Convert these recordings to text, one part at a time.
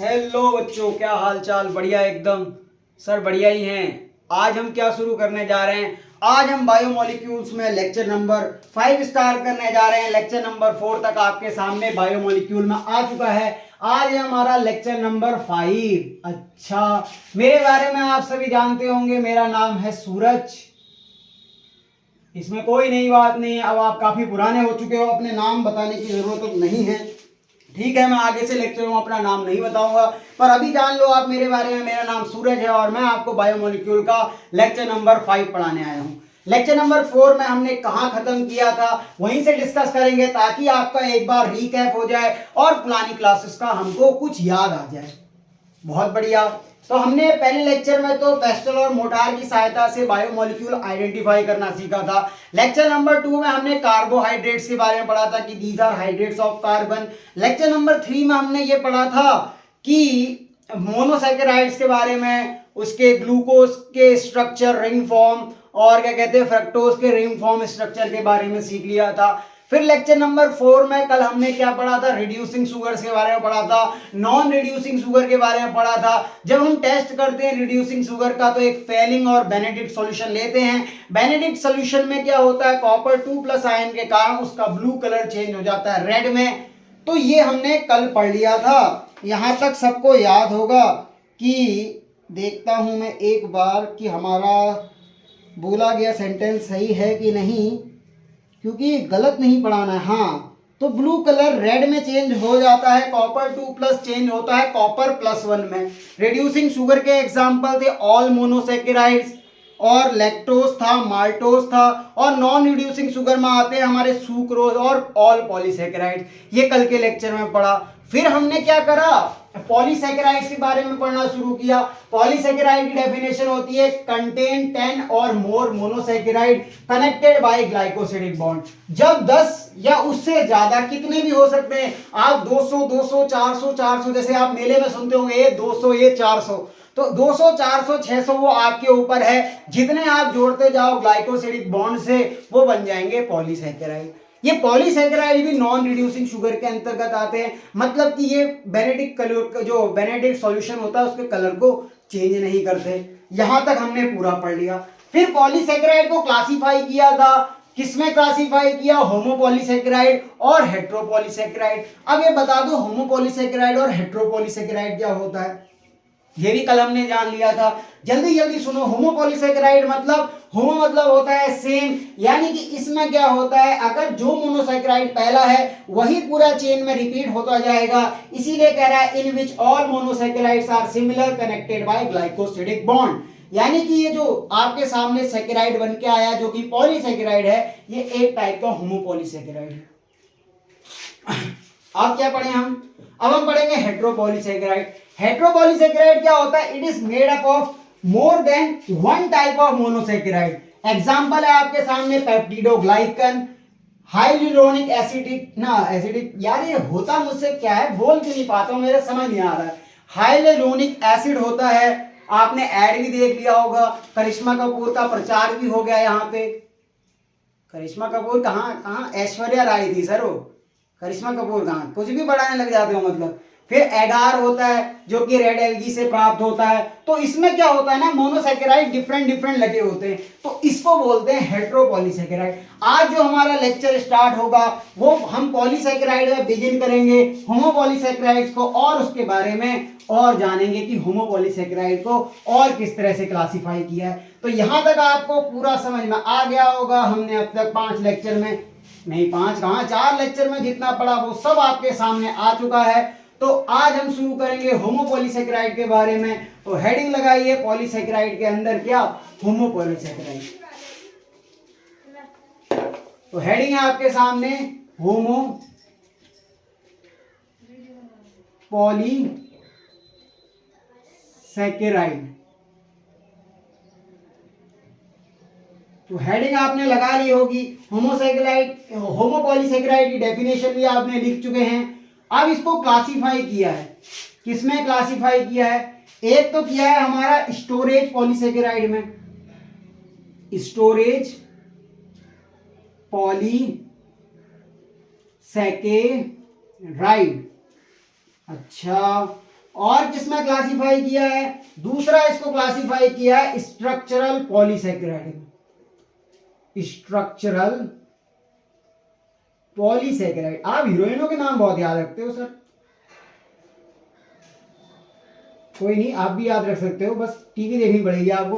Hello बच्चों, क्या हाल चाल। बढ़िया एकदम। सर बढ़िया ही हैं। आज हम क्या शुरू करने जा रहे हैं? आज हम बायोमोलिक्यूल्स में लेक्चर नंबर 5 स्टार्ट करने जा रहे हैं। लेक्चर नंबर 4 तक आपके सामने बायोमोलिक्यूल में आ चुका है। आज है हमारा लेक्चर नंबर 5। अच्छा, मेरे बारे में आप सभी जानते होंगे, मेरा नाम है सूरज। इसमें कोई नई बात नहीं है। अब आप काफी पुराने हो चुके हो, अपने नाम बताने की जरूरत तो नहीं है। ठीक है, मैं आगे से लेक्चर में अपना नाम नहीं बताऊंगा, पर अभी जान लो आप मेरे बारे में। मेरा नाम सूरज है और मैं आपको बायोमोलिक्यूल का लेक्चर नंबर 5 पढ़ाने आया हूं। लेक्चर नंबर 4 में हमने कहां खत्म किया था वहीं से डिस्कस करेंगे, ताकि आपका एक बार रिकैप हो जाए और पुरानी क्लासेस का हमको कुछ याद आ जाए। बहुत बढ़िया। तो हमने पहले लेक्चर में तो पेस्टल और मोटार की सहायता से बायोमोलिक्यूल आइडेंटिफाई करना सीखा था। लेक्चर नंबर 2 में हमने कार्बोहाइड्रेट्स के बारे में पढ़ा था कि these are hydrates of carbon. Lecture number 3 में हमने ये पढ़ा था कि मोनोसैकेराइड्स के बारे में, उसके ग्लूकोज के स्ट्रक्चर, रिंग फॉर्म, और क्या कहते हैं फ्रक्टोज के रिंग फॉर्म स्ट्रक्चर के बारे में सीख लिया था। फिर लेक्चर नंबर 4 में कल हमने क्या पढ़ा था? रिड्यूसिंग शुगर्स के बारे में पढ़ा था, नॉन रिड्यूसिंग शुगर के बारे में पढ़ा था। जब हम टेस्ट करते हैं रिड्यूसिंग शुगर का तो एक फेलिंग और बेनेडिक्ट सॉल्यूशन लेते हैं। बेनेडिक्ट सॉल्यूशन में क्या होता है? कॉपर 2+ आयन के कारण उसका ब्लू कलर चेंज हो जाता है रेड में। तो ये हमने कल पढ़ लिया था। यहां तक सबको याद होगा कि देखता हूं मैं एक बार कि हमारा बोला गया सेंटेंस सही है कि नहीं, क्योंकि गलत नहीं पढ़ाना है। हाँ, तो ब्लू कलर रेड में चेंज हो जाता है, कॉपर 2+ चेंज होता है कॉपर +1 में। रिड्यूसिंग शुगर के एग्जाम्पल थे ऑल मोनोसेकेराइड्स, और लैक्टोज था, माल्टोज था। और नॉन रिड्यूसिंग शुगर में आते हैं हमारे सुक्रोज और ऑल पॉलीसेकेराइड्स। ये कल के लेक्चर में पढ़ा। फिर हमने क्या करा? पॉलीसेकेराइड्स के बारे में पढ़ना शुरू किया। पॉलीसेकेराइड की डेफिनेशन होती है कंटेन 10 और more monosaccharide connected by glycosidic bond. जब 10 या उससे ज्यादा, कितने भी हो सकते हैं, आप 200 200 400 400, जैसे आप मेले में सुनते होंगे ये 200 ये 400, तो 200 400 600 वो आपके ऊपर है। जितने आप जोड़ते जाओ ग्लाइकोसिडिक बॉन्ड से वो बन जाएंगे पॉलीसेकेराइड। ये पॉलीसेकेराइड भी नॉन रिड्यूसिंग शुगर के अंतर्गत आते हैं, मतलब कि ये बेनेडिक्ट कलर, जो बेनेडिक्ट सॉल्यूशन होता है उसके कलर को चेंज नहीं करते। यहां तक हमने पूरा पढ़ लिया। फिर पॉलीसेकेराइड को क्लासिफाई किया था। किसमें क्लासिफाई किया? होमोपॉलीसेकेराइड और हेट्रोपॉलीसेकेराइड। अब ये बता दो होमोपॉलीसेकेराइड और हेट्रोपॉलीसेकेराइड क्या होता है, ये भी कल हमने जान लिया था। जल्दी जल्दी सुनो। होमोपॉलीसेकेराइड मतलब, होमो मतलब होता है सेम, यानी कि इसमें क्या होता है, अगर जो मोनोसेकेराइड पहला है वही पूरा चेन में रिपीट होता जाएगा। इसीलिए कह रहा है in which all monosaccharides are similar connected by glycosidic bond. यानी कि ये जो आपके सामने सेकेराइड बन के आया जो कि पॉलीसेकेराइड है, ये एक टाइप का होमोपॉलीसेकेराइड है। अब क्या पढ़े हम? अब हम पढ़ेंगे हेट्रोपॉलीसेकेराइड। हेट्रोपॉलीसेकेराइड क्या होता है? It is made up of more than one type of monosaccharide. Example है आपके सामने पेप्टिडोग्लाइकन, हाइलुरोनिक एसिडिक ना एसिडिक, यार ये होता मुझसे क्या है, बोल क्यों नहीं पाता हूं, मेरे समझ नहीं आ रहा है। हाइलुरोनिक एसिड होता है। आपने ऐड भी देख लिया होगा, करिश्मा कपूर का प्रचार भी हो गया यहाँ पे। करिश्मा कपूर कहाँ कहाँ? ऐश्वर्या राय थी सर वो। करिश्मा कपूर कहाँ? कुछ भी बढ़ाने लग जाते हो मतलब। फिर एगार होता है जो कि रेड एल्गी से प्राप्त होता है। तो इसमें क्या होता है ना, मोनोसेकेराइड डिफरेंट डिफरेंट लगे होते हैं, तो इसको बोलते हैं हेट्रोपॉलीसेकेराइड। आज जो हमारा लेक्चर स्टार्ट होगा वो हम पॉलीसेकेराइड में बिगिन करेंगे, होमोपॉलीसेकेराइड्स को, और उसके बारे में और जानेंगे कि होमोपॉलीसेकेराइड को और किस तरह से क्लासिफाई किया है। तो यहां तक आपको पूरा समझ में आ गया होगा। हमने अब तक 5 लेक्चर में, नहीं 5 कहां, 4 लेक्चर में जितना पढ़ा वो सब आपके सामने आ चुका है। तो आज हम शुरू करेंगे होमोपॉलीसेकेराइड के बारे में। तो हेडिंग लगाइए, पॉलीसेकेराइड के अंदर क्या? होमोपॉलीसेकेराइड। तो हेडिंग है आपके सामने होमोपॉलीसेकेराइड। तो हेडिंग आपने लगा ली होगी। होमोसेकेराइड, होमोपॉलीसेकेराइड की डेफिनेशन भी आपने लिख चुके हैं। अब इसको क्लासिफाई किया है, किसमें क्लासिफाई किया है? एक तो किया है हमारा स्टोरेज पॉलीसेकेराइड में, स्टोरेज पॉलीसेकेराइड। अच्छा, और किसमें क्लासिफाई किया है? दूसरा इसको क्लासिफाई किया है स्ट्रक्चरल पॉलीसेकेराइड। Structural polysaccharide. आप हीरोइनों के नाम बहुत याद रखते हो सर। कोई नहीं, आप भी याद रख सकते हो, बस टीवी देखनी पड़ेगी आपको।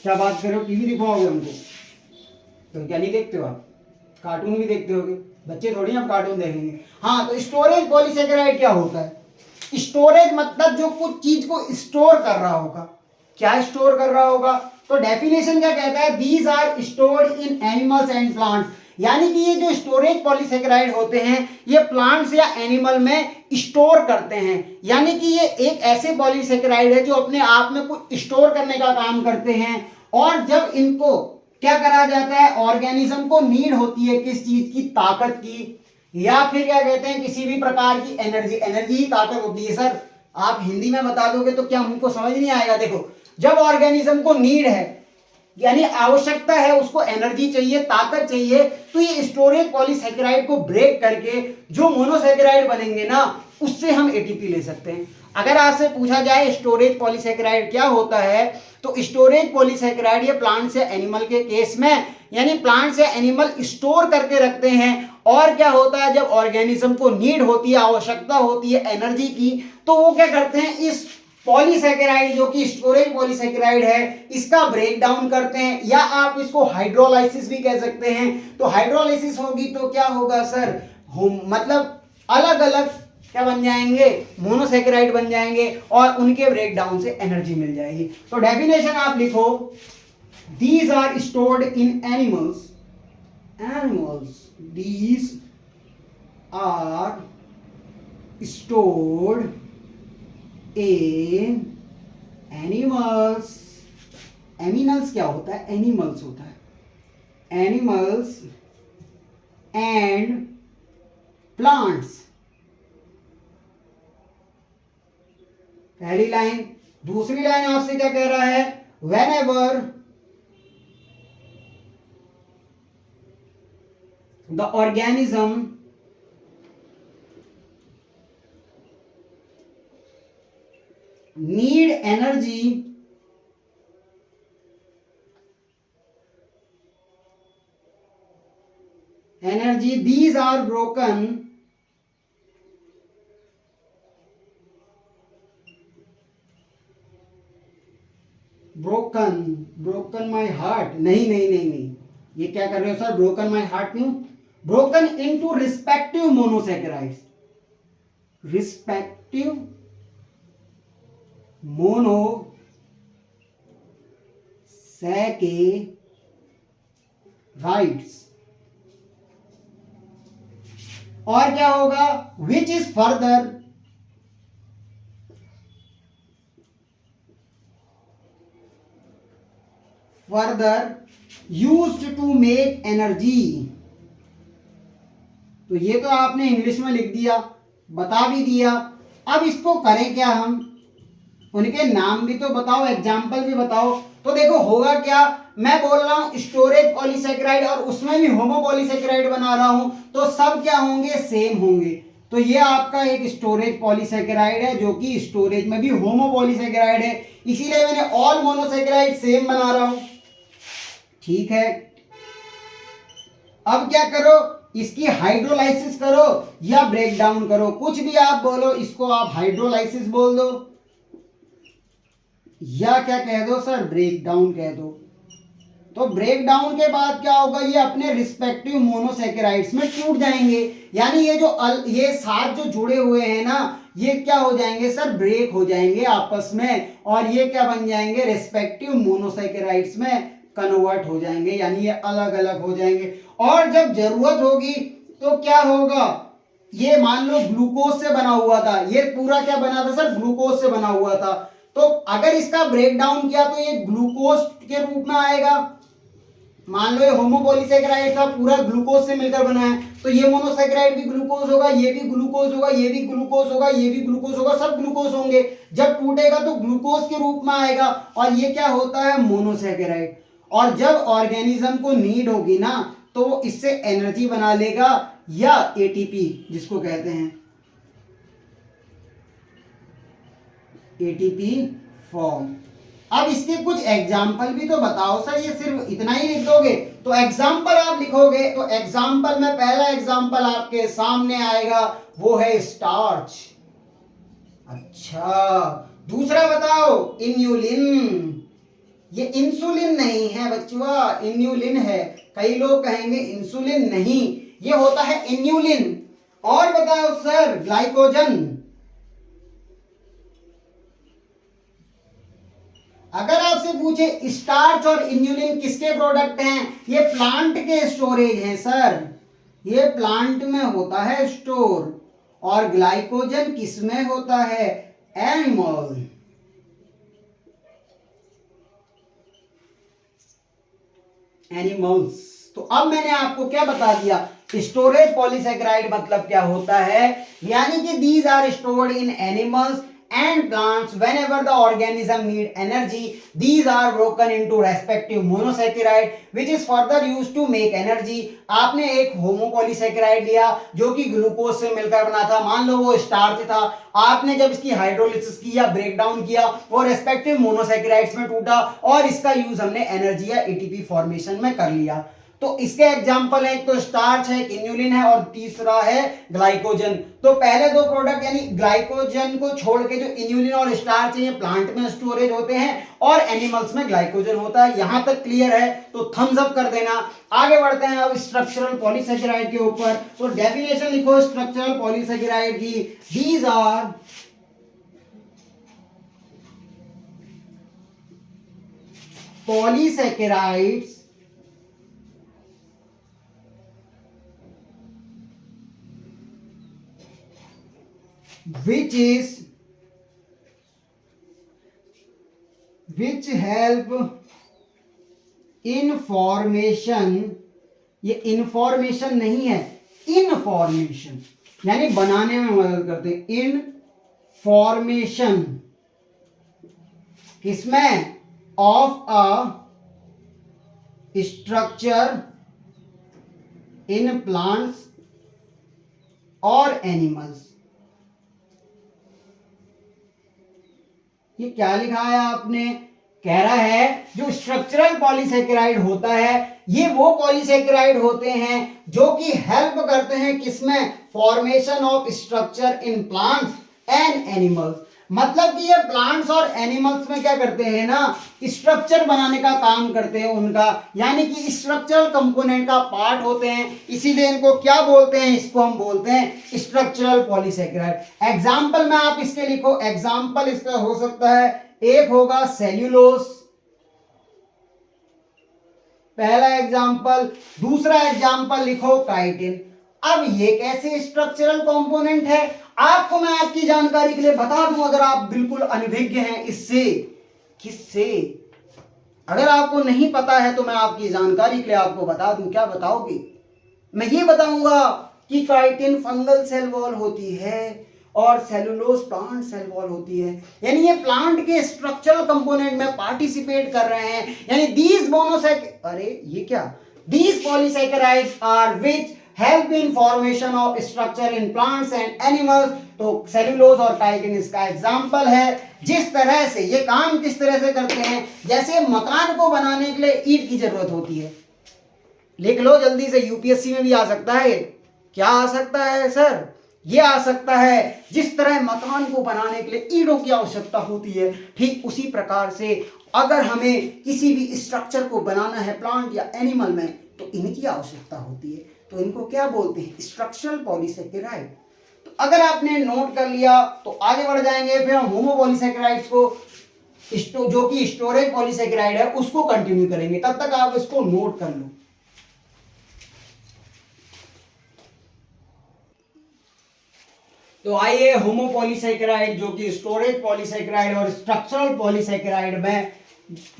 क्या बात कर रहे हो, टीवी दिखवाओगे हमको? तो क्या नहीं देखते हो आप? कार्टून भी देखते होगे, बच्चे थोड़ी आप कार्टून देखेंगे। हाँ, तो स्टोरेज पॉलीसेकेराइड क्या होता है? स्टोरेज मतलब जो कुछ चीज को स्टोर कर रहा होगा। क्या स्टोर कर रहा होगा? तो डेफिनेशन क्या कहता है? These are stored in animals and plants. यानी कि ये जो स्टोरेज पॉलीसेकेराइड होते हैं ये प्लांट्स या एनिमल में स्टोर करते हैं। यानी कि ये एक ऐसे पॉलीसेकेराइड है जो अपने आप में कुछ स्टोर करने का काम करते हैं। और जब इनको क्या करा जाता है, ऑर्गेनिज्म को नीड होती है किस चीज की? ताकत की, या फिर क्या कहते हैं किसी भी प्रकार की एनर्जी। एनर्जी ही ताकत होती है सर। आप हिंदी में बता दोगे तो क्या हमको समझ नहीं आएगा। देखो, जब ऑर्गेनिज्म को नीड है यानी आवश्यकता है, उसको एनर्जी चाहिए, ताकत चाहिए, तो ये स्टोरेज पॉलीसेकेराइड को ब्रेक करके जो मोनोसेकेराइड बनेंगे ना, उससे हम एटीपी ले सकते हैं। अगर आपसे पूछा जाए स्टोरेज पॉलीसेकेराइड क्या होता है, तो स्टोरेज पॉलीसेकेराइड ये प्लांट से एनिमल के केस में, यानी प्लांट से एनिमल स्टोर करके रखते हैं। और क्या होता है, जब ऑर्गेनिज्म को नीड होती है, आवश्यकता होती है एनर्जी की, तो वो क्या करते हैं, इस पॉलीसेकेराइड जो कि स्टोरेज पॉलीसेकेराइड है इसका ब्रेक डाउन करते हैं, या आप इसको हाइड्रोलाइसिस भी कह सकते हैं। तो हाइड्रोलाइसिस होगी तो क्या होगा सर, मतलब अलग अलग क्या बन जाएंगे, मोनोसेकेराइड बन जाएंगे और उनके ब्रेक डाउन से एनर्जी मिल जाएगी। तो डेफिनेशन आप लिखो, these are stored in animals, these are stored in animals। Animals क्या होता है? एनिमल्स होता है एनिमल्स एंड प्लांट्स। पहली लाइन। दूसरी लाइन आपसे क्या कह रहा है? whenever the organism need energy these are broken my heart। नहीं, ये क्या कर रहे हो सर? ब्रोकन माई हार्ट क्यों? Broken into respective monosaccharides, respective monosaccharides. और क्या होगा? Which is further used to make energy. तो ये तो आपने इंग्लिश में लिख दिया, बता भी दिया। अब इसको करें क्या हम? उनके नाम भी तो बताओ, एग्जाम्पल भी बताओ। तो देखो होगा क्या, मैं बोल रहा हूं स्टोरेज पॉलीसेकेराइड और उसमें भी होमो पॉलीसेकेराइड बना रहा हूं, तो सब क्या होंगे? सेम होंगे। तो ये आपका एक स्टोरेज पॉलीसेकेराइड है जो कि स्टोरेज में भी होमो पॉलीसेकेराइड है, इसीलिए मैंने ऑल मोनोसेकेराइड सेम बना रहा हूं। ठीक है, अब क्या करो, इसकी हाइड्रोलाइसिस करो या ब्रेक डाउन करो, कुछ भी आप बोलो। इसको आप हाइड्रोलाइसिस बोल दो या क्या कह दो सर, ब्रेक डाउन कह दो। तो ब्रेक डाउन के बाद क्या होगा, ये अपने रिस्पेक्टिव मोनोसेकेराइड्स में टूट जाएंगे। यानी ये साथ जो जुड़े हुए हैं ना, ये क्या हो जाएंगे सर? ब्रेक हो जाएंगे आपस में, और ये क्या बन जाएंगे? रिस्पेक्टिव मोनोसेकेराइड्स में कन्वर्ट हो जाएंगे, यानी ये अलग अलग हो जाएंगे। और जब जरूरत होगी तो क्या होगा, ये मान लो ग्लूकोज से बना हुआ था, ये पूरा क्या बना था सर? ग्लूकोज से बना हुआ था। तो अगर इसका ब्रेक डाउन किया तो ये ग्लूकोज के रूप में आएगा। मान लो ये होमोपॉलीसेकेराइड था, पूरा ग्लूकोज से मिलकर बना है, तो ये मोनोसेकेराइड भी ग्लूकोज होगा, ये भी ग्लूकोज होगा, ये भी ग्लूकोज होगा, ये भी ग्लूकोज होगा, सब ग्लूकोज होंगे। जब टूटेगा तो ग्लूकोज के रूप में आएगा, और ये क्या होता है? मोनोसेकेराइड। और जब ऑर्गेनिज्म को नीड होगी ना, तो वो इससे एनर्जी बना लेगा, या एटीपी जिसको कहते हैं। ATP form. अब इसके कुछ एग्जाम्पल भी तो बताओ सर, ये सिर्फ इतना ही लिख दोगे? तो एग्जाम्पल आप लिखोगे तो एग्जाम्पल में पहला एग्जाम्पल आपके सामने आएगा, वो है स्टार्च। अच्छा, दूसरा बताओ इन्यूलिन। ये इंसुलिन नहीं है बच्चों, इन्यूलिन है। कई लोग कहेंगे इंसुलिन नहीं, ये होता है इन्यूलिन। और बताओ सर ग्लाइकोजन। अगर आपसे पूछे स्टार्च और इन्यूलिन किसके प्रोडक्ट हैं, ये प्लांट के स्टोरेज हैं सर, ये प्लांट में होता है स्टोर। और ग्लाइकोजन किसमें होता है, एनिमल। एनिमल्स। तो अब मैंने आपको क्या बता दिया, स्टोरेज पॉलीसेकेराइड मतलब क्या होता है, यानी कि these are stored in animals and plants whenever the organism need energy. These are broken into respective monosaccharide which is further used to make energy. आपने एक होमोपॉलीसेकेराइड लिया जो कि ग्लूकोज से मिलकर बना था, मान लो वो स्टार्च था। आपने जब इसकी हाइड्रोलिसिस किया, ब्रेक डाउन किया, वो रेस्पेक्टिव मोनोसेकेराइड्स में टूटा और इसका यूज हमने एनर्जी या एटीपी फॉर्मेशन में कर लिया। तो इसके एग्जाम्पल है, तो स्टार्च है, इन्यूलिन है और तीसरा है ग्लाइकोजन। तो पहले दो प्रोडक्ट यानी ग्लाइकोजन को छोड़ के जो इन्यूलिन और स्टार्च है ये प्लांट में स्टोरेज होते हैं और एनिमल्स में ग्लाइकोजन होता है। यहां तक क्लियर है तो थम्स अप कर देना। आगे बढ़ते हैं अब स्ट्रक्चरल पॉलीसेकेराइड के ऊपर। तो डेफिनेशन लिखो स्ट्रक्चरल पॉलीसेकेराइड की, these are polysaccharides which help in formation, ये इंफॉर्मेशन नहीं है, इनफॉर्मेशन यानी बनाने में मदद करते हैं। इन फॉर्मेशन किसमें, of a structure in plants और एनिमल्स। ये क्या लिखा है आपने, कह रहा है जो स्ट्रक्चरल पॉलीसेकेराइड होता है ये वो पॉलीसेकेराइड होते हैं जो कि हेल्प करते हैं किसमें, formation of structure in plants and animals. मतलब कि ये प्लांट्स और एनिमल्स में क्या करते हैं ना, स्ट्रक्चर बनाने का काम करते हैं उनका, यानी कि स्ट्रक्चरल कंपोनेंट का पार्ट होते हैं, इसीलिए इनको क्या बोलते हैं, इसको हम बोलते हैं स्ट्रक्चरल पॉलीसेकेराइड। एग्जाम्पल में आप इसके लिखो, एग्जाम्पल इसका हो सकता है, एक होगा सेल्यूलोज, पहला एग्जाम्पल। दूसरा एग्जाम्पल लिखो काइटिन। अब ये कैसे स्ट्रक्चरल कंपोनेंट है, आपको मैं आपकी जानकारी के लिए बता दूं, अगर आप बिल्कुल अनभिज्ञ हैं इससे, किससे, अगर आपको नहीं पता है तो मैं आपकी जानकारी के लिए आपको बता दूं। क्या बताओगे, मैं ये बताऊंगा कि काइटिन फंगल सेल वॉल होती है और सेलुलोज प्लांट सेल वॉल होती है, यानी ये प्लांट के स्ट्रक्चरल कंपोनेंट में पार्टिसिपेट कर रहे हैं। यानी दीज ये क्या, these polysaccharides are which help in formation of structure in plants and animals. तो सेलुलोज और काइटिन इसका एग्जाम्पल है। जिस तरह से ये काम किस तरह से करते हैं, जैसे मकान को बनाने के लिए ईंट की जरूरत होती है, लिख लो जल्दी से, यूपीएससी में भी आ सकता है। क्या आ सकता है सर, ये आ सकता है, जिस तरह मकान को बनाने के लिए ईंटों की आवश्यकता होती है, ठीक उसी प्रकार से अगर हमें किसी भी स्ट्रक्चर को बनाना है प्लांट या एनिमल में तो इनकी आवश्यकता होती है। तो इनको क्या बोलते हैं, स्ट्रक्चरल पॉलीसेकेराइड। तो अगर आपने नोट कर लिया तो आगे बढ़ जाएंगे, फिर हम होमोपॉलीसेकेराइड्स को जो कि स्टोरेज पॉलीसेकेराइड है उसको कंटिन्यू करेंगे। तब तक आप इसको नोट कर लो। तो आइए, होमोपॉलीसेकेराइड जो कि स्टोरेज पॉलीसेकेराइड और स्ट्रक्चरल पॉलीसेकेराइड में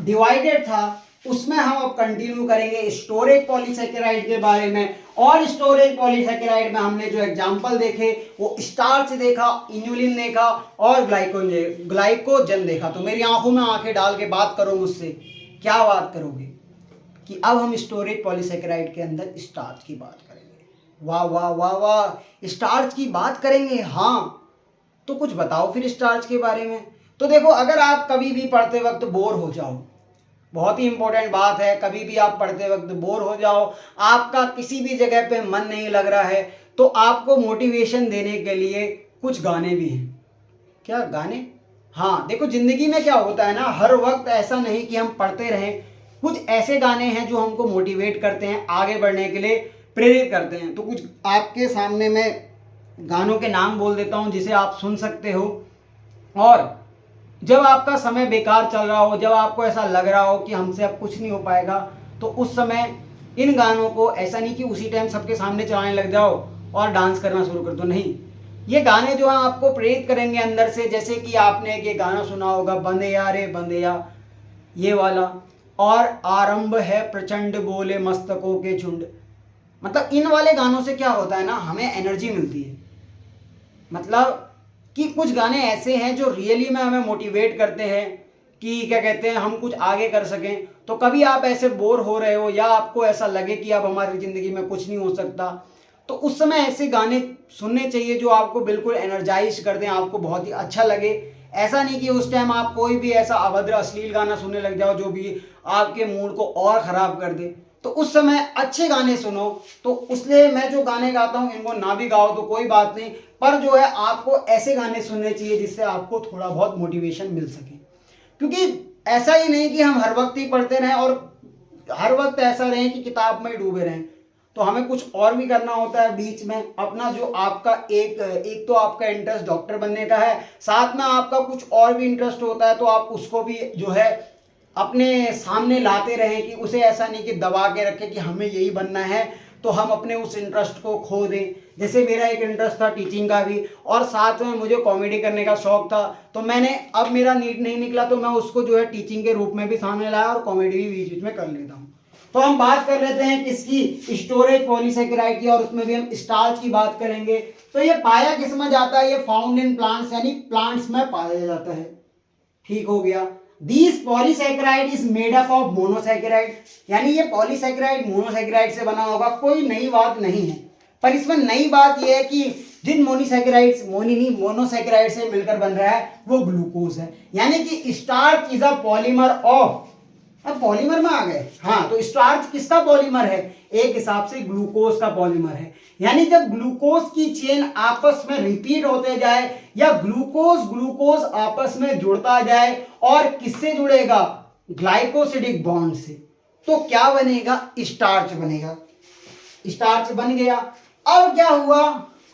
डिवाइडेड था, उसमें हम अब कंटिन्यू करेंगे स्टोरेज पॉलीसेकेराइड के बारे में। और स्टोरेज पॉलीसेकेराइड में हमने जो एग्जांपल देखे वो स्टार्च देखा, इन्यूलिन देखा और ग्लाइकोजन देखा। तो मेरी आंखों में आंखें डाल के बात करो मुझसे, क्या बात करोगे कि अब हम स्टोरेज पॉलीसेकेराइड के अंदर स्टार्च की बात करेंगे। वाह वाह वाह वाह, स्टार्च की बात करेंगे, हाँ तो कुछ बताओ फिर स्टार्च के बारे में। तो देखो, अगर आप कभी भी पढ़ते वक्त बोर हो जाओ, बहुत ही इंपॉर्टेंट बात है, कभी भी आप पढ़ते वक्त बोर हो जाओ, आपका किसी भी जगह पे मन नहीं लग रहा है, तो आपको मोटिवेशन देने के लिए कुछ गाने भी हैं। क्या गाने? हाँ, देखो जिंदगी में क्या होता है ना, हर वक्त ऐसा नहीं कि हम पढ़ते रहें, कुछ ऐसे गाने हैं जो हमको मोटिवेट करते हैं, आगे बढ़ने के लिए प्रेरित करते हैं। तो कुछ आपके सामने मैं गानों के नाम बोल देता हूँ जिसे आप सुन सकते हो, और जब आपका समय बेकार चल रहा हो, जब आपको ऐसा लग रहा हो कि हमसे अब कुछ नहीं हो पाएगा, तो उस समय इन गानों को, ऐसा नहीं कि उसी टाइम सबके सामने चलाने लग जाओ और डांस करना शुरू कर दो, नहीं, ये गाने जो हैं आपको प्रेरित करेंगे अंदर से। जैसे कि आपने एक ये गाना सुना होगा, बंदेया रे बंदेया, ये वाला, और आरंभ है प्रचंड बोले मस्तकों के झुंड। मतलब इन वाले गानों से क्या होता है ना, हमें एनर्जी मिलती है। मतलब कि कुछ गाने ऐसे हैं जो रियली में हमें मोटिवेट करते हैं कि क्या कहते हैं, हम कुछ आगे कर सकें। तो कभी आप ऐसे बोर हो रहे हो या आपको ऐसा लगे कि अब हमारी ज़िंदगी में कुछ नहीं हो सकता, तो उस समय ऐसे गाने सुनने चाहिए जो आपको बिल्कुल एनर्जाइज कर दें, आपको बहुत ही अच्छा लगे। ऐसा नहीं कि उस टाइम आप कोई भी ऐसा अभद्र अश्लील गाना सुनने लग जाओ जो भी आपके मूड को और ख़राब कर दे। तो उस समय अच्छे गाने सुनो। तो इसलिए मैं जो गाने गाता हूँ, इनको ना भी गाओ तो कोई बात नहीं, पर जो है आपको ऐसे गाने सुनने चाहिए जिससे आपको थोड़ा बहुत मोटिवेशन मिल सके। क्योंकि ऐसा ही नहीं कि हम हर वक्त ही पढ़ते रहें और हर वक्त ऐसा रहे कि किताब में डूबे रहें, तो हमें कुछ और भी करना होता है बीच में। अपना जो आपका एक तो आपका इंटरेस्ट डॉक्टर बनने का है, साथ में आपका कुछ और भी इंटरेस्ट होता है, तो आप उसको भी जो है अपने सामने लाते रहें, कि उसे ऐसा नहीं कि दबा के रखें कि हमें यही बनना है तो हम अपने उस इंटरेस्ट को खो दें। जैसे मेरा एक इंटरेस्ट था टीचिंग का भी, और साथ में मुझे कॉमेडी करने का शौक था, तो मैंने, अब मेरा नीट नहीं निकला तो मैं उसको जो है टीचिंग के रूप में भी सामने लाया और कॉमेडी भी बीच बीच में कर लेता हूँ। तो हम बात कर लेते हैं किसकी, स्टोरेज पॉलीसेकेराइड की, और उसमें भी हम स्टार्च की बात करेंगे। तो ये पाया किस में जाता है, ये फाउंड इन प्लांट्स, यानी प्लांट्स में पाया जाता है। ठीक हो गया। This polysaccharide is made up of monosaccharide, यानी ये पॉलीसेकेराइड मोनोसेकेराइड से बना होगा, कोई नई बात नहीं है। पर इसमें नई बात यह है कि जिन मोनोसेकेराइड से मिलकर बन रहा है वो ग्लूकोज है, यानी कि starch is a polymer of, अब पॉलीमर में आ गए, हाँ, तो स्टार्च किसका पॉलीमर है, एक हिसाब से ग्लूकोज का पॉलीमर है। यानी जब ग्लूकोज की चेन आपस में रिपीट होते जाए या ग्लूकोज आपस में जुड़ता जाए, और किससे जुड़ेगा, ग्लाइकोसिडिक बॉन्ड से, तो क्या बनेगा, स्टार्च बनेगा। स्टार्च बन गया। अब क्या हुआ,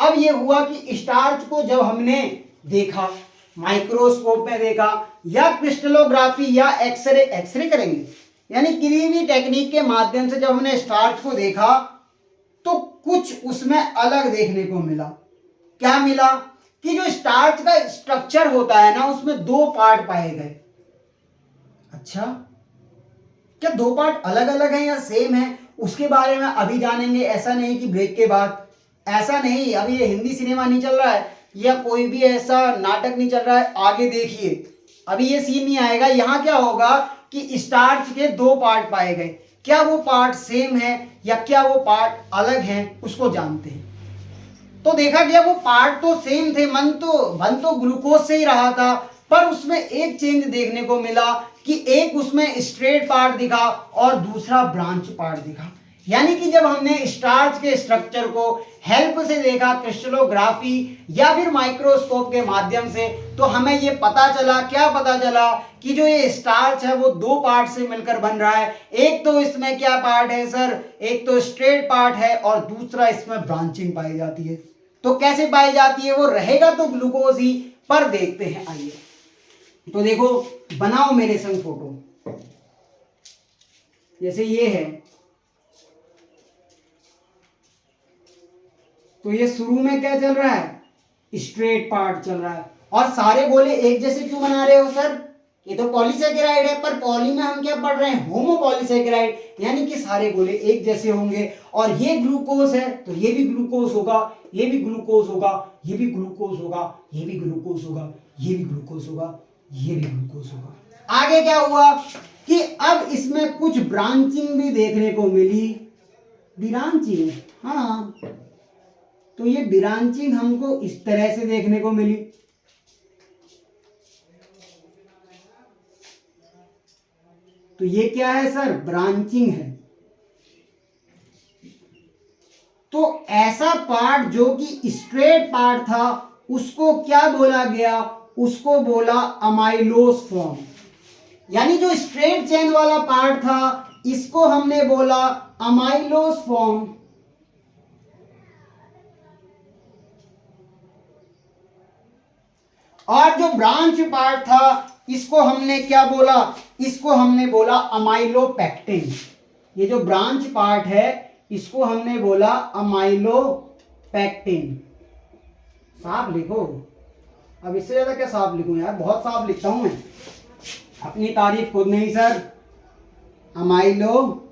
अब ये हुआ कि स्टार्च को जब हमने देखा, माइक्रोस्कोप में देखा या क्रिस्टलोग्राफी या एक्सरे करेंगे, यानी किसी भी टेक्निक के माध्यम से जब हमने स्टार्च को देखा, तो कुछ उसमें अलग देखने को मिला। क्या मिला, कि जो स्टार्च का स्ट्रक्चर होता है ना, उसमें दो पार्ट पाए गए। अच्छा, क्या दो पार्ट अलग अलग हैं या सेम है, उसके बारे में अभी जानेंगे। ऐसा नहीं कि ब्रेक के बाद, ऐसा नहीं, अभी ये हिंदी सिनेमा नहीं चल रहा है या कोई भी ऐसा नाटक नहीं चल रहा है, आगे देखिए, अभी ये सीन नहीं आएगा। यहाँ क्या होगा कि स्टार्च के दो पार्ट पाए गए, क्या वो पार्ट सेम है या क्या वो पार्ट अलग हैं, उसको जानते हैं। तो देखा गया वो पार्ट तो सेम थे, बन तो ग्लूकोज से ही रहा था, पर उसमें एक चेंज देखने को मिला कि एक उसमें स्ट्रेट पार्ट दिखा और दूसरा ब्रांच पार्ट दिखा। यानी कि जब हमने स्टार्च के स्ट्रक्चर को हेल्प से देखा, क्रिस्टलोग्राफी या फिर माइक्रोस्कोप के माध्यम से, तो हमें ये पता चला, क्या पता चला, कि जो ये स्टार्च है वो दो पार्ट से मिलकर बन रहा है। एक तो इसमें क्या पार्ट है सर, एक तो स्ट्रेट पार्ट है और दूसरा इसमें ब्रांचिंग पाई जाती है। तो कैसे पाई जाती है, वो रहेगा तो ग्लूकोज ही, पर देखते हैं, आइए। तो देखो, बनाओ मेरे संग फोटो, जैसे ये है, तो ये शुरू में क्या चल रहा है, स्ट्रेट पार्ट चल रहा है। और सारे गोले एक जैसे क्यों बना रहे हो सर, ये तो पॉलीसेकेराइड है, पर पॉली में हम क्या पढ़ रहे हैं, होमोपॉलीसेकेराइड, यानी कि सारे गोले एक जैसे होंगे। और ये ग्लूकोज है तो ये भी ग्लूकोज होगा, ये भी ग्लूकोज होगा, ये भी ग्लूकोज होगा, ये भी ग्लूकोज होगा, ये भी ग्लूकोज होगा, ये भी ग्लूकोज होगा। आगे क्या हुआ कि अब इसमें कुछ ब्रांचिंग भी देखने को मिली, ब्रांचिंग, हाँ, तो ये ब्रांचिंग हमको इस तरह से देखने को मिली। तो ये क्या है सर, ब्रांचिंग है। तो ऐसा पार्ट जो कि स्ट्रेट पार्ट था उसको क्या बोला गया, उसको बोला अमाइलोस फॉर्म। यानी जो स्ट्रेट चेन वाला पार्ट था इसको हमने बोला अमाइलोस फॉर्म, और जो ब्रांच पार्ट था इसको हमने क्या बोला, इसको हमने बोला अमाइलोपेक्टिन। ये जो ब्रांच पार्ट है इसको हमने बोला अमाइलोपेक्टिन। साफ लिखो, अब इससे ज्यादा क्या साफ लिखूं यार, बहुत साफ लिखता हूं मैं, अपनी तारीफ खुद नहीं सर। अमाइलोपेक्टिन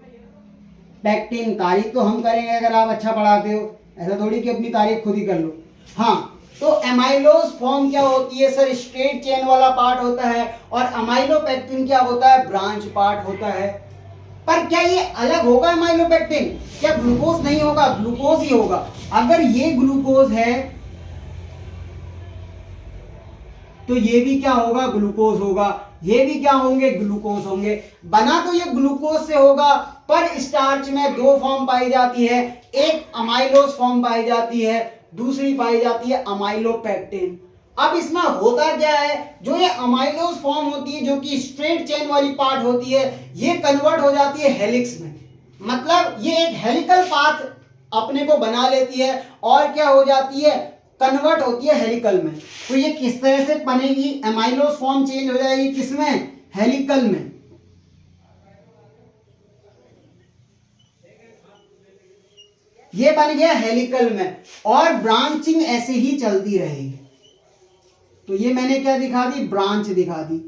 तारीफ तो हम करेंगे अगर आप अच्छा पढ़ाते हो, ऐसा थोड़ी कि अपनी तारीफ खुद ही कर लो। हाँ, तो अमाइलोस फॉर्म क्या होती है सर, स्ट्रेट चेन वाला पार्ट होता है, और अमाइलोपेक्टिन क्या होता है, ब्रांच पार्ट होता है। पर क्या ये अलग होगा अमाइलोपेक्टिन, क्या ग्लूकोज नहीं होगा, ग्लूकोज ही होगा। अगर ये ग्लूकोज है तो ये भी क्या होगा, ग्लूकोज होगा, ये भी क्या होंगे, ग्लूकोज होंगे। बना तो ये ग्लूकोज से होगा, पर स्टार्च में दो फॉर्म पाई जाती है, एक अमाइलोस फॉर्म पाई जाती है, दूसरी पाई जाती है अमाइलोपेक्टिन। अब इसमें होता क्या है, जो ये अमाइलोस फॉर्म होती है जो कि स्ट्रेट चेन वाली पार्ट होती है, ये कन्वर्ट हो जाती है हेलिक्स में। मतलब ये एक हेलिकल पाथ अपने को बना लेती है और क्या हो जाती है, कन्वर्ट होती है हेलिकल में। तो ये किस तरह से बनेगी, अमाइलोस फॉर्म चेंज हो जाएगी किसमें, हेलिकल में। ये बन गया हेलिकल में, और ब्रांचिंग ऐसे ही चलती रहेगी। तो ये मैंने क्या दिखा दी, ब्रांच दिखा दी।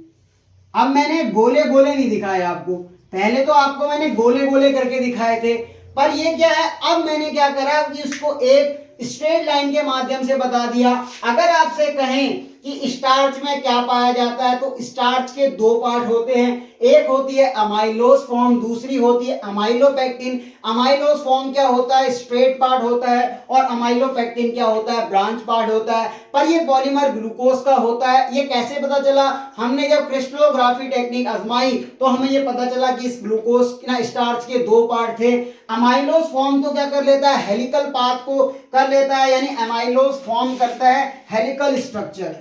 अब मैंने गोले गोले नहीं दिखाए आपको, पहले तो आपको मैंने गोले गोले करके दिखाए थे, पर ये क्या है, अब मैंने क्या करा कि इसको एक स्ट्रेट लाइन के माध्यम से बता दिया। अगर आपसे कहें कि स्टार्च में क्या पाया जाता है, तो स्टार्च के दो पार्ट होते हैं, एक होती है अमाइलोस फॉर्म, दूसरी होती है अमाइलोपेक्टिन। अमाइलोस फॉर्म क्या होता है, स्ट्रेट पार्ट होता है, और अमाइलोपेक्टिन क्या होता है, ब्रांच पार्ट होता है। पर ये पॉलीमर ग्लूकोज का होता है। ये कैसे पता चला, हमने जब क्रिस्टलोग्राफी टेक्निक आजमाई तो हमें ये पता चला कि इस ग्लूकोज ना स्टार्च के दो पार्ट थे। अमाइलोस फॉर्म तो क्या कर लेता है, हेलिकल पाथ को कर लेता है, यानी अमाइलोस फॉर्म करता है helical structure.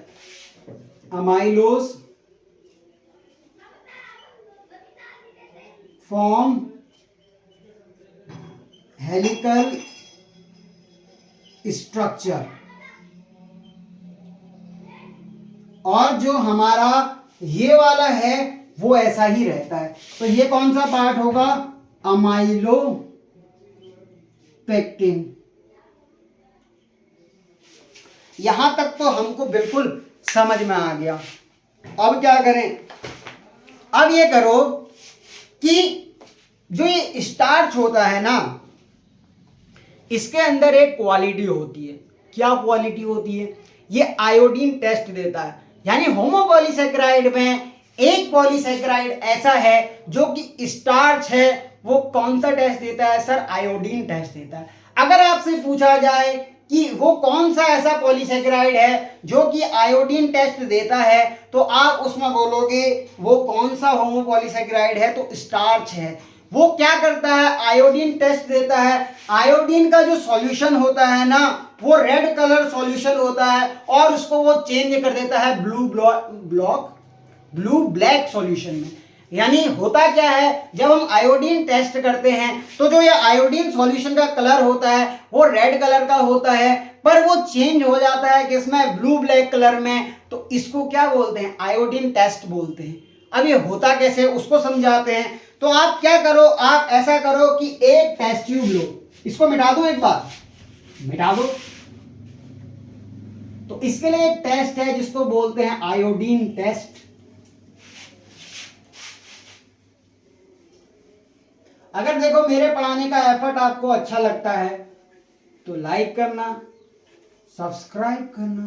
Amylose form helical structure, और जो हमारा ये वाला है वो ऐसा ही रहता है। तो ये कौन सा पार्ट होगा, अमाइलोपेक्टिन। यहां तक तो हमको बिल्कुल समझ में आ गया। अब क्या करें, अब ये करो कि जो ये स्टार्च होता है ना, इसके अंदर एक क्वालिटी होती है। क्या क्वालिटी होती है, ये आयोडीन टेस्ट देता है। यानी होमोपॉलीसेकेराइड में एक पॉलीसेकेराइड ऐसा है जो कि स्टार्च है, वो कौन सा टेस्ट देता है सर, आयोडीन टेस्ट देता है। अगर आपसे पूछा जाए कि वो कौन सा ऐसा पॉलीसेकेराइड है जो कि आयोडीन टेस्ट देता है, तो आप उसमें बोलोगे वो कौन सा होमोपॉलीसेकेराइड है, तो स्टार्च है। वो क्या करता है, आयोडीन टेस्ट देता है। आयोडीन का जो सॉल्यूशन होता है ना, वो रेड कलर सॉल्यूशन होता है, और उसको वो चेंज कर देता है ब्लू ब्लैक सॉल्यूशन में। यानी होता क्या है, जब हम आयोडीन टेस्ट करते हैं तो जो ये आयोडीन सॉल्यूशन का कलर होता है वो रेड कलर का होता है, पर वो चेंज हो जाता है किसमें, ब्लू ब्लैक कलर में। तो इसको क्या बोलते हैं, आयोडीन टेस्ट बोलते हैं। अब ये होता कैसे उसको समझाते हैं। तो आप क्या करो, आप ऐसा करो कि एक टेस्ट ट्यूब लो, इसको मिटा दो, एक बार मिटा दो। तो इसके लिए एक टेस्ट है जिसको बोलते हैं आयोडीन टेस्ट। अगर देखो मेरे पढ़ाने का एफर्ट आपको अच्छा लगता है तो लाइक करना, सब्सक्राइब करना,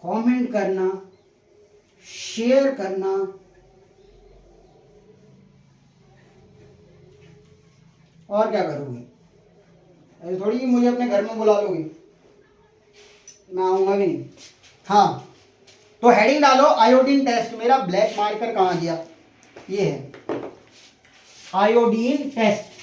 कमेंट करना, शेयर करना, और क्या करोगे, ऐसे थोड़ी कि मुझे अपने घर में बुला लोगे, मैं आऊंगा भी नहीं। हाँ, तो हेडिंग डालो आयोडीन टेस्ट। मेरा ब्लैक मार्कर कहाँ गया, ये है आयोडीन टेस्ट।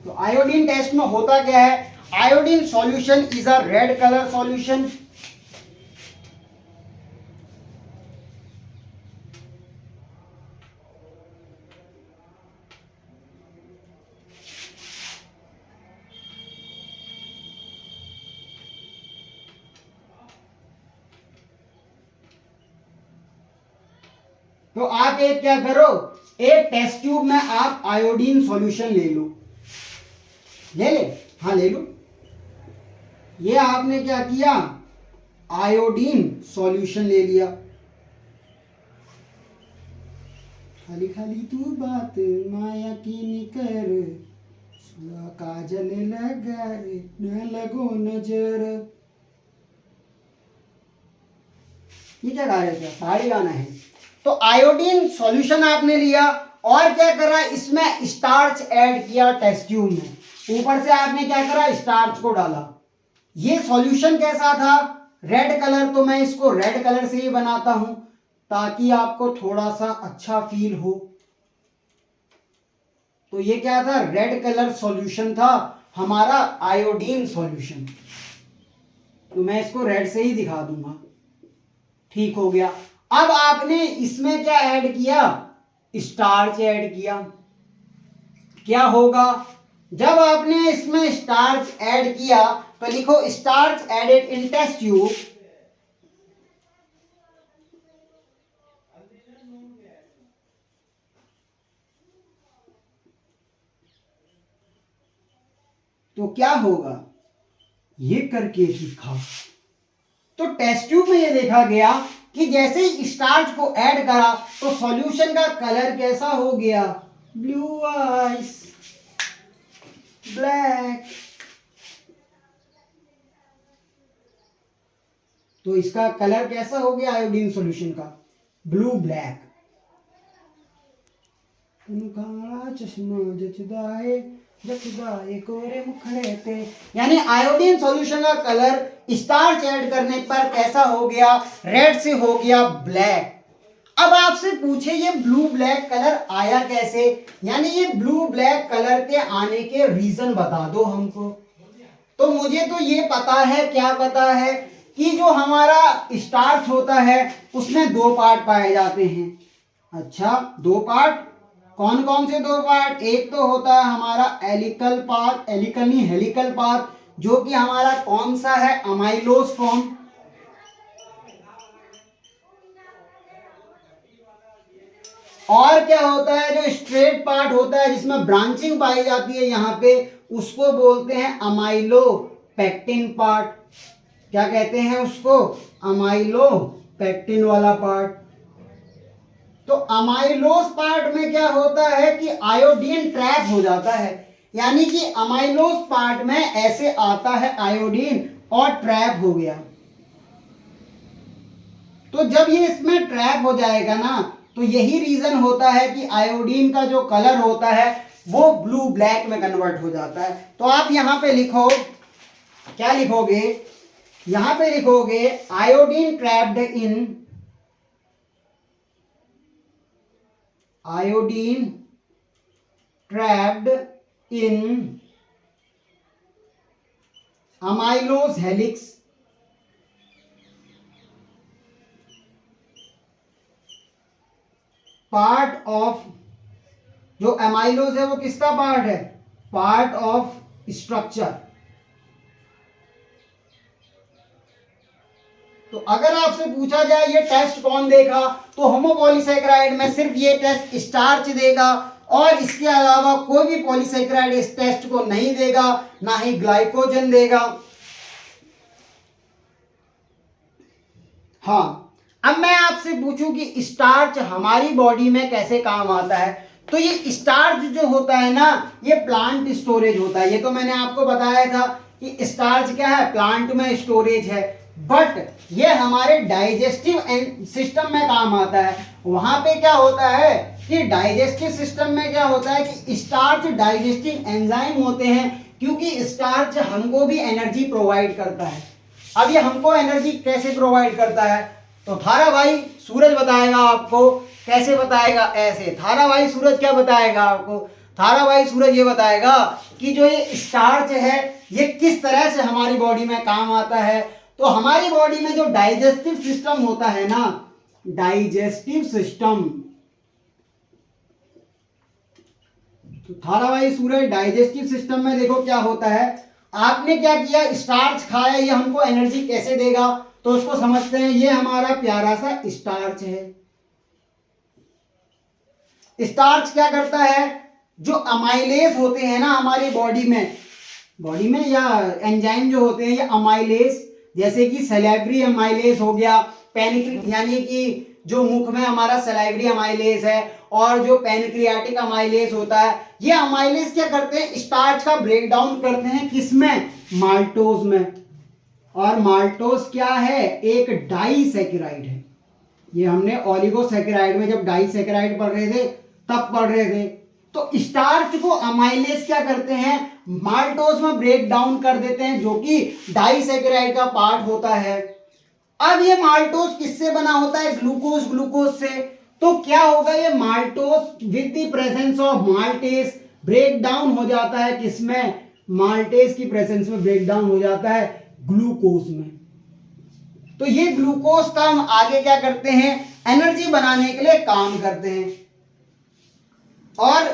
तो आयोडीन टेस्ट में होता क्या है, iodine solution is a red colour solution. तो आप एक क्या करो, एक टेस्ट ट्यूब में आप आयोडीन सॉल्यूशन ले लो, ले ले, हाँ ले लो। ये आपने क्या किया, आयोडीन सॉल्यूशन ले लिया। खाली खाली तू बात माया की कर, सुआ काजल लगा रे न लगो नजर। ये क्या गा रहे थे, पहाड़ी गाना है। तो आयोडीन सॉल्यूशन आपने लिया और क्या करा, इसमें स्टार्च ऐड किया टेस्ट ट्यूब में, ऊपर से आपने क्या करा, स्टार्च को डाला। ये सॉल्यूशन कैसा था, रेड कलर, तो मैं इसको रेड कलर से ही बनाता हूं ताकि आपको थोड़ा सा अच्छा फील हो। तो ये क्या था, रेड कलर सॉल्यूशन था हमारा आयोडीन सॉल्यूशन, तो मैं इसको रेड से ही दिखा दूंगा। ठीक हो गया। अब आपने इसमें क्या ऐड किया, स्टार्च ऐड किया। क्या होगा, जब आपने इसमें स्टार्च ऐड किया तो लिखो starch added in test tube तो क्या होगा, ये करके दिखा। तो टेस्ट ट्यूब में ये देखा गया कि जैसे ही स्टार्च को ऐड करा तो सॉल्यूशन का कलर कैसा हो गया, ब्लू आइस, ब्लैक। तो इसका कलर कैसा हो गया आयोडीन सॉल्यूशन का, ब्लू ब्लैक। काला चश्मा जचदाए जचदाए कोरे मुखड़े ते, यानी आयोडीन सॉल्यूशन का कलर स्टार्च ऐड करने पर कैसा हो गया, रेड से हो गया ब्लैक। अब आपसे पूछे ये ब्लू ब्लैक कलर आया कैसे, यानी ये ब्लू ब्लैक कलर के आने के रीजन बता दो हमको। तो मुझे तो ये पता है, क्या पता है कि जो हमारा स्टार्च होता है उसमें दो पार्ट पाए जाते हैं। अच्छा, दो पार्ट, कौन कौन से दो पार्ट, एक तो होता है हमारा एलिकल पार्ट, एलिकल नहीं हेलिकल पार्ट, जो कि हमारा कौन सा है, अमाइलोज फॉर्म। और क्या होता है, जो स्ट्रेट पार्ट होता है जिसमें ब्रांचिंग पाई जाती है यहाँ पे, उसको बोलते हैं अमाइलो पेक्टिन पार्ट। क्या कहते हैं उसको, अमाइलो पेक्टिन वाला पार्ट। तो अमाइलोज पार्ट में क्या होता है कि आयोडीन ट्रैप हो जाता है, यानी कि अमाइलोज पार्ट में ऐसे आता है आयोडीन और ट्रैप हो गया। तो जब ये इसमें ट्रैप हो जाएगा ना, तो यही रीजन होता है कि आयोडीन का जो कलर होता है वो ब्लू ब्लैक में कन्वर्ट हो जाता है। तो आप यहां पे लिखो, क्या लिखोगे, यहां पे लिखोगे iodine trapped in, iodine trapped in amylose helix part of, जो अमाइलोज है वो किसका पार्ट है, पार्ट ऑफ स्ट्रक्चर। तो अगर आपसे पूछा जाए ये टेस्ट कौन देगा, तो होमोपॉलीसैकेराइड में सिर्फ ये टेस्ट स्टार्च देगा और इसके अलावा कोई भी पॉलीसैकेराइड इस टेस्ट को नहीं देगा, ना ही ग्लाइकोजन देगा। हाँ, अब मैं आपसे पूछूं कि स्टार्च हमारी बॉडी में कैसे काम आता है, तो ये स्टार्च जो होता है ना, ये प्लांट स्टोरेज होता है। ये तो मैंने आपको बताया था कि स्टार्च क्या है, प्लांट में स्टोरेज है, बट ये हमारे डाइजेस्टिव सिस्टम में काम आता है। वहां पे क्या होता है कि डाइजेस्टिव सिस्टम में क्या होता है कि स्टार्च डाइजेस्टिव एंजाइम होते हैं क्योंकि स्टार्च हमको भी एनर्जी प्रोवाइड करता है। अब ये हमको एनर्जी कैसे प्रोवाइड करता है, तो थारा भाई सूरज बताएगा आपको। कैसे बताएगा, ऐसे। थारा भाई सूरज क्या बताएगा आपको, थारा भाई सूरज ये बताएगा कि जो ये स्टार्च है ये किस तरह से हमारी बॉडी में काम आता है। तो हमारी बॉडी में जो डाइजेस्टिव सिस्टम होता है ना, डाइजेस्टिव सिस्टम, तो थारा भाई सूरज डाइजेस्टिव सिस्टम में देखो क्या होता है। आपने क्या किया, स्टार्च खाया, ये हमको एनर्जी कैसे देगा, तो उसको समझते हैं। ये हमारा प्यारा सा स्टार्च है। स्टार्च क्या करता है, जो अमाइलेज होते हैं ना हमारी बॉडी में या एंजाइम जो होते हैं, ये अमाइलेज, जैसे कि सैलिवरी अमाइलेज हो गया, पैनिक यानी कि जो मुख में हमारा सैलिवरी अमाइलेज है, और जो पैनक्रियाटिक अमाइलेज होता है, ये अमाइलेज क्या करते हैं, स्टार्च का ब्रेक डाउन करते हैं। किसमें, माल्टोज में। और माल्टोज क्या है, एक डाइसैकेराइड है। ये हमने ओलिगोसैकेराइड में जब डाइसैकेराइड पढ़ रहे थे तब पढ़ रहे थे। तो स्टार्च को अमाइलेज क्या करते हैं, माल्टोज में ब्रेक डाउन कर देते हैं, जो कि डाइसैकेराइड का पार्ट होता है। अब ये माल्टोज किससे बना होता है, ग्लूकोज से। तो क्या होगा, ये maltose with the presence of maltase break down हो जाता है। किसमें, माल्टेज की प्रेजेंस में ब्रेक डाउन हो जाता है ग्लूकोज में। तो ये ग्लूकोज का हम आगे क्या करते हैं, एनर्जी बनाने के लिए काम करते हैं। और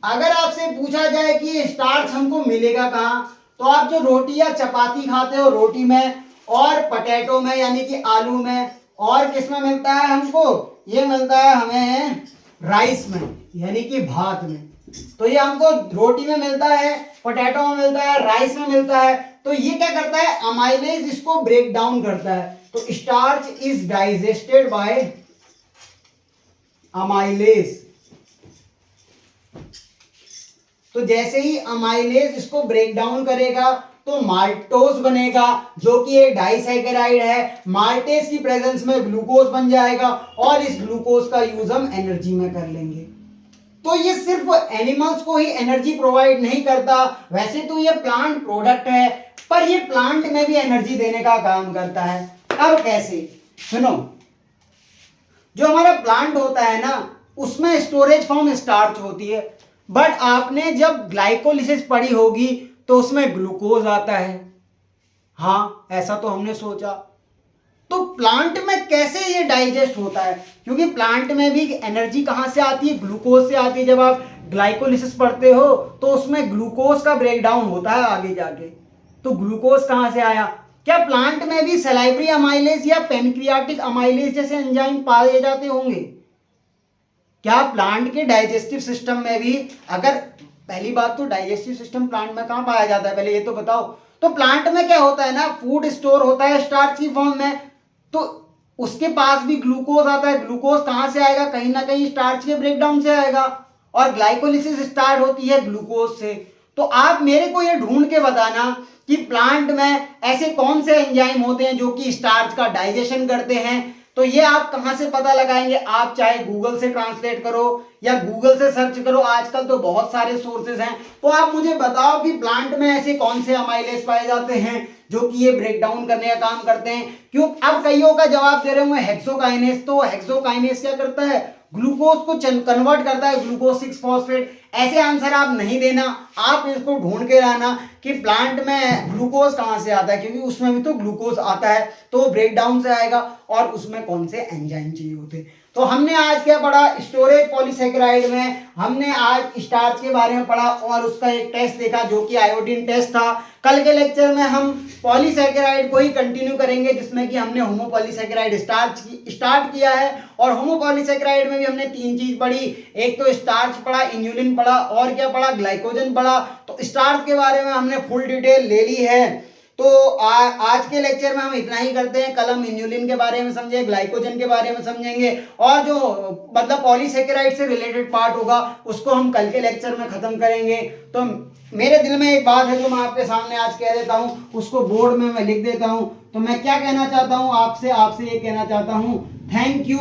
अगर आपसे पूछा जाए कि स्टार्च हमको मिलेगा कहां, तो आप जो रोटी या चपाती खाते हो, रोटी में और पोटैटो में यानी कि आलू में, और किसमें मिलता है हमको, ये मिलता है हमें राइस में यानी कि भात में। तो ये हमको रोटी में मिलता है, पोटैटो में मिलता है, राइस में मिलता है। तो ये क्या करता है, अमाइलेज इसको ब्रेक डाउन करता है। तो starch is digested by amylase. तो जैसे ही अमाइलेज इसको ब्रेक डाउन करेगा तो माल्टोज बनेगा, जो कि एक डाइसैकेराइड है। माल्टेज की प्रेजेंस में ग्लूकोज बन जाएगा, और इस ग्लूकोज का यूज हम एनर्जी में कर लेंगे। तो ये सिर्फ एनिमल्स को ही एनर्जी प्रोवाइड नहीं करता, वैसे तो ये प्लांट प्रोडक्ट है, पर ये प्लांट में भी एनर्जी देने का काम करता है। अब कैसे, सुनो, जो हमारा प्लांट होता है ना, उसमें स्टोरेज फॉर्म स्टार्च होती है, बट आपने जब ग्लाइकोलिसिस पढ़ी होगी तो उसमें ग्लूकोज आता है। हाँ, ऐसा तो हमने सोचा। तो प्लांट में कैसे ये डाइजेस्ट होता है, क्योंकि प्लांट में भी एनर्जी कहां से आती है, ग्लूकोज से आती है। जब आप ग्लाइकोलिसिस पढ़ते हो तो उसमें ग्लूकोज का ब्रेक डाउन होता है आगे जाके। तो ग्लूकोज कहां से आया, क्या प्लांट में भी सैलिवरी अमाइलेज या पैनक्रियाटिक अमाइलेज जैसे एंजाइम पाए जाते होंगे? क्या प्लांट के डाइजेस्टिव सिस्टम में भी, अगर पहली बात तो डाइजेस्टिव सिस्टम प्लांट में कहां पाया जाता है, पहले ये तो बताओ। तो प्लांट में क्या होता है ना, फूड स्टोर होता है स्टार्च की फॉर्म में, तो उसके पास भी ग्लूकोज आता है। ग्लूकोज कहां से आएगा, कहीं ना कहीं स्टार्च के ब्रेकडाउन से आएगा, और ग्लाइकोलिसिस स्टार्ट होती है ग्लूकोज से। तो आप मेरे को ये ढूंढ के बताना कि प्लांट में ऐसे कौन से एंजाइम होते हैं जो कि स्टार्च का डाइजेशन करते हैं। तो ये आप कहां से पता लगाएंगे, आप चाहे गूगल से ट्रांसलेट करो या गूगल से सर्च करो, आजकल तो बहुत सारे सोर्सेज हैं। तो आप मुझे बताओ कि प्लांट में ऐसे कौन से अमाइलेज पाए जाते हैं जो कि ये ब्रेक डाउन करने का काम करते हैं। क्यों, अब कईयों का जवाब दे रहे हूं हेक्सोकाइनेस। तो हेक्सोकाइनेस क्या करता है, ग्लूकोज को कन्वर्ट करता है ग्लूकोज 6 फॉस्फेट। ऐसे आंसर आप नहीं देना, आप इसको ढूंढ के लाना कि प्लांट में ग्लूकोज कहां से आता है, क्योंकि उसमें भी तो ग्लूकोज आता है, तो ब्रेक डाउन से आएगा, और उसमें कौन से एंजाइम चाहिए होते। तो हमने आज क्या पढ़ा, स्टोरेज पॉलीसैकेराइड में हमने आज स्टार्च के बारे में पढ़ा, और उसका एक टेस्ट देखा जो कि आयोडीन टेस्ट था। कल के लेक्चर में हम पॉलीसैकेराइड को ही कंटिन्यू करेंगे, जिसमें कि हमने होमोपॉलीसैकेराइड स्टार्ट किया है। और होमोपॉलीसैकेराइड में भी हमने 3 चीज पढ़ी, एक तो स्टार्च पढ़ा, इन्यूलिन पढ़ा, और क्या पढ़ा, ग्लाइकोजन पढ़ा। तो स्टार्च के बारे में हमने फुल डिटेल ले ली है। तो आज के लेक्चर में हम इतना ही करते हैं। कल हम इन्यूलिन के बारे में समझेंगे, ग्लाइकोजन के बारे में समझेंगे, और जो मतलब पॉलीसैकेराइड से रिलेटेड पार्ट होगा उसको हम कल के लेक्चर में खत्म करेंगे। तो मेरे दिल में एक बात है जो मैं आपके सामने आज कह देता हूं, उसको बोर्ड में मैं लिख देता हूं। तो मैं क्या कहना चाहता हूं आपसे ये कहना चाहता हूं, थैंक यू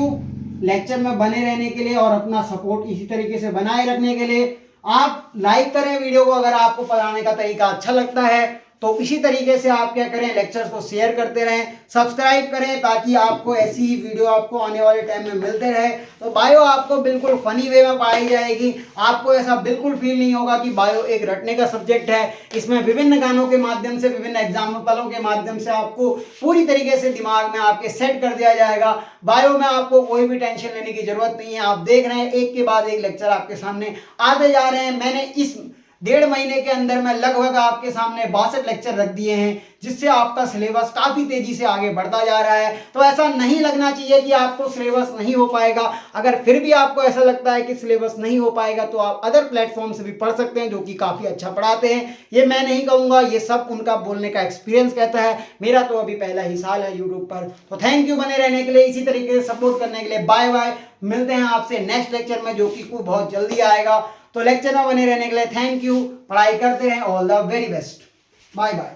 लेक्चर में बने रहने के लिए और अपना सपोर्ट इसी तरीके से बनाए रखने के लिए। आप लाइक करें वीडियो को अगर आपको पढ़ाने का तरीका अच्छा लगता है। तो इसी तरीके से आप क्या करें, लेक्चर्स को शेयर करते रहें, सब्सक्राइब करें ताकि आपको ऐसी ही वीडियो आपको आने वाले टाइम में मिलते रहे। तो बायो आपको बिल्कुल फनी वे में पढ़ाई जाएगी। आपको ऐसा बिल्कुल फील नहीं होगा कि बायो एक रटने का सब्जेक्ट है। इसमें विभिन्न गानों के माध्यम से, विभिन्न एग्जाम्पलों के माध्यम से आपको पूरी तरीके से दिमाग में आपके सेट कर दिया जाएगा। बायो में आपको कोई भी टेंशन लेने की जरूरत नहीं है। आप देख रहे हैं एक के बाद एक लेक्चर आपके सामने आते जा रहे हैं। मैंने इस 1.5 महीने के अंदर में लगभग आपके सामने 62 लेक्चर रख दिए हैं, जिससे आपका सिलेबस काफ़ी तेजी से आगे बढ़ता जा रहा है। तो ऐसा नहीं लगना चाहिए कि आपको सिलेबस नहीं हो पाएगा। अगर फिर भी आपको ऐसा लगता है कि सिलेबस नहीं हो पाएगा तो आप अदर प्लेटफॉर्म से भी पढ़ सकते हैं, जो कि काफ़ी अच्छा पढ़ाते हैं। ये मैं नहीं कहूँगा, ये सब उनका बोलने का एक्सपीरियंस कहता है। मेरा तो अभी पहला ही साल है यूट्यूब पर। तो थैंक यू बने रहने के लिए, इसी तरीके से सपोर्ट करने के लिए। बाय बाय, मिलते हैं आपसे नेक्स्ट लेक्चर में, जो कि बहुत जल्दी आएगा। तो लेक्चर में बने रहने के लिए थैंक यू। पढ़ाई करते रहें। All the very best. Bye bye.